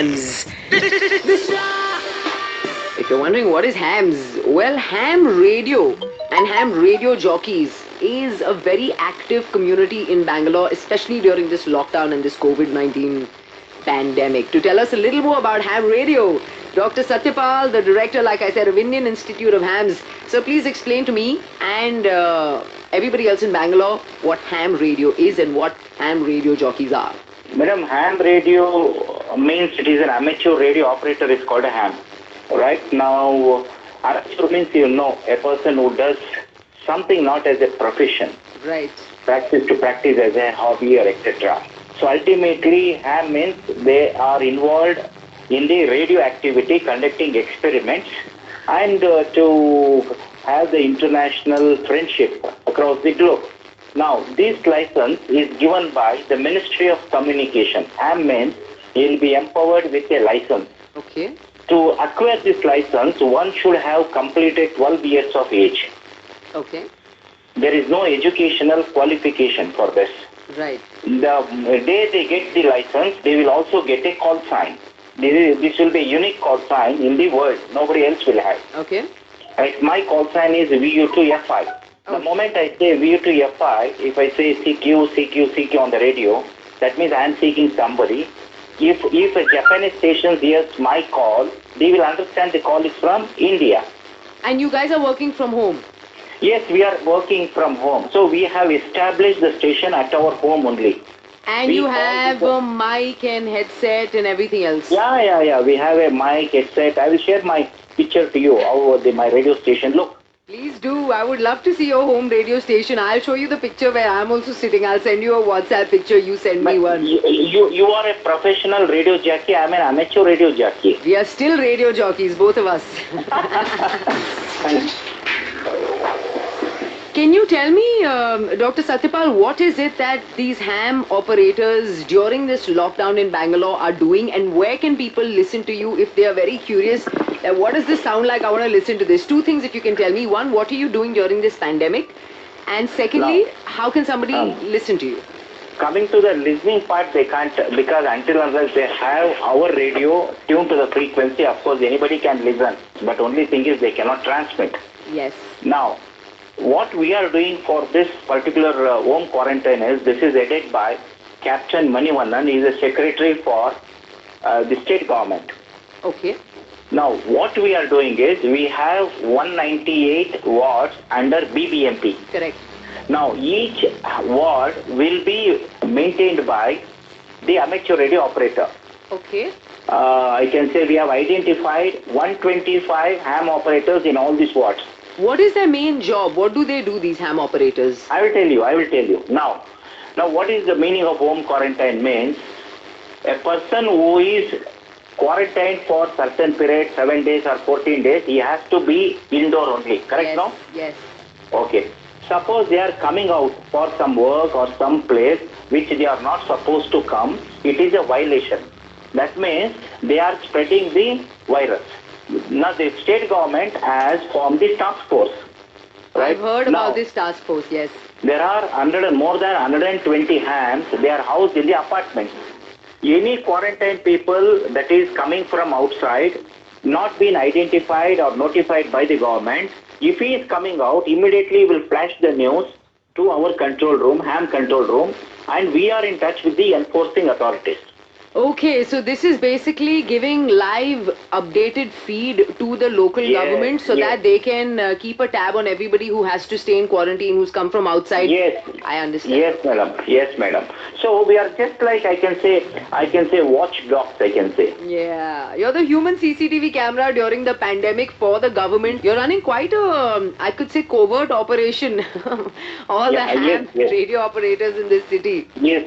hams. If you're wondering what is hams, well, ham radio and ham radio jockeys is a very active community in Bangalore, especially during this lockdown and this COVID-19 pandemic. To tell us a little more about ham radio, Dr. Satyapal, the director, like I said, of Indian Institute of Hams. So please explain to me and everybody else in Bangalore what ham radio is and what ham radio jockeys are. Madam, ham radio means it is an amateur radio operator is called a ham. Right now, amateur means a person who does something not as a profession. Right. Practice as a hobby or etc. So ultimately, ham means they are involved in the radio activity, conducting experiments, and to have the international friendship across the globe. Now, this license is given by the Ministry of Communication. Ham means he will be empowered with a license. Okay. To acquire this license, one should have completed 12 years of age. Okay. There is no educational qualification for this. Right. The day they get the license, they will also get a call sign. This will be a unique call sign in the world. Nobody else will have. Okay. Right. My call sign is VU2FI. The moment I say VU2FI, if I say CQ on the radio, that means I am seeking somebody. If a Japanese station hears my call, they will understand the call is from India. And you guys are working from home? Yes, we are working from home. So we have established the station at our home only. And you have a mic and headset and everything else? Yeah. We have a mic, headset. I will share my picture to you over my radio station. Look. Please do. I would love to see your home radio station. I'll show you the picture where I'm also sitting. I'll send you a WhatsApp picture. You send me one. You are a professional radio jockey. I'm an amateur radio jockey. We are still radio jockeys, both of us. Can you tell me, Dr. Satyapal, what is it that these ham operators during this lockdown in Bangalore are doing, and where can people listen to you if they are very curious? What does this sound like? I want to listen to this. Two things if you can tell me. One, what are you doing during this pandemic? And secondly, how can somebody listen to you? Coming to the listening part, they can't, because until unless they have our radio tuned to the frequency, of course anybody can listen. But only thing is they cannot transmit. Yes. Now, what we are doing for this particular home quarantine is, this is headed by Captain Manivannan. He is a secretary for the state government. Okay. Now, what we are doing is, we have 198 wards under BBMP. Correct. Now, each ward will be maintained by the amateur radio operator. Okay. I can say we have identified 125 ham operators in all these wards. What is their main job? What do they do, these ham operators? I will tell you. Now, what is the meaning of home quarantine means? A person who is quarantined for certain period, 7 days or 14 days, he has to be indoor only. Correct, no? Yes. Okay. Suppose they are coming out for some work or some place which they are not supposed to come, it is a violation. That means they are spreading the virus. Now the state government has formed the task force. Right? I've heard about this task force, yes. There are more than 120 hams. They are housed in the apartments. Any quarantine people that is coming from outside, not been identified or notified by the government, if he is coming out, immediately will flash the news to our control room, ham control room, and we are in touch with the enforcing authorities. Okay, so this is basically giving live updated feed to the local government so that they can keep a tab on everybody who has to stay in quarantine, who's come from outside. Yes. I understand. Yes, madam. So we are just like, I can say watchdogs, I can say. Yeah, you're the human CCTV camera during the pandemic for the government. You're running quite a, I could say, covert operation. All the ham radio operators in this city. Yes.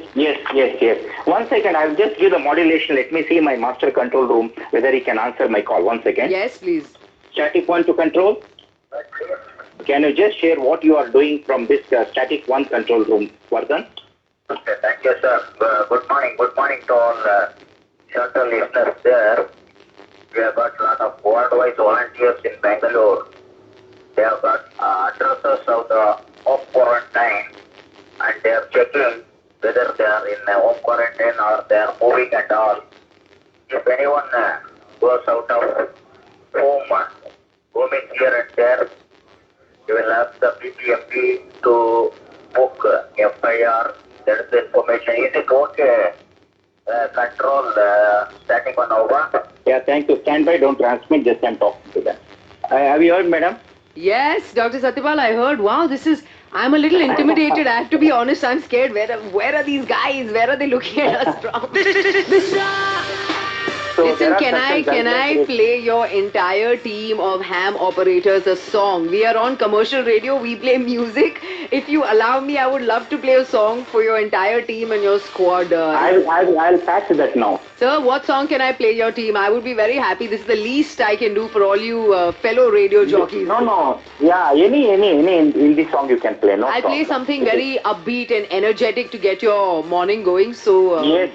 1 second, I'll just give the modulation. Let me see my master control room, whether he can answer my call. 1 second. Yes, please. Static 1 to control. Can you just share what you are doing from this static 1 control room, Vardhan? Okay, thank you, sir. Good morning to all shuttle listeners there. We have got a lot of worldwide volunteers in Bangalore. They have got addresses of the home quarantine, and they are checking whether they are in home quarantine or they are moving and all. if anyone goes out of home, roaming here and there, you will ask the BPMP to book FIR. That is the information. Is it okay? Control standing on over. Yeah, thank you. Stand by, don't transmit, just I'm talking to them. Have you heard, madam? Yes, Dr. Satyapal, I heard. Wow, I'm a little intimidated. I have to be honest. I'm scared. Where are these guys? Where are they looking at us from? So Listen, there are can certain I guidelines. play your entire team of ham operators a song? We are on commercial radio. We play music. If you allow me, I would love to play a song for your entire team and your squad. I'll patch that now. Sir, what song can I play your team? I would be very happy. This is the least I can do for all you fellow radio jockeys. No. Yeah, any in this song you can play. No I'll play problem. something very upbeat and energetic to get your morning going. So Yes.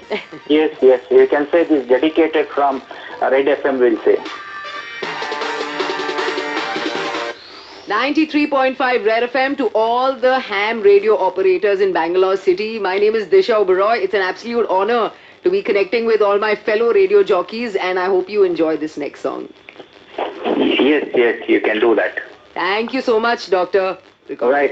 You can say this dedicated from Red FM. Will say. 93.5 Red FM to all the ham radio operators in Bangalore city. My name is Disha Oberoi. It's an absolute honor to be connecting with all my fellow radio jockeys, and I hope you enjoy this next song. Yes, you can do that. Thank you so much, Doctor. Right.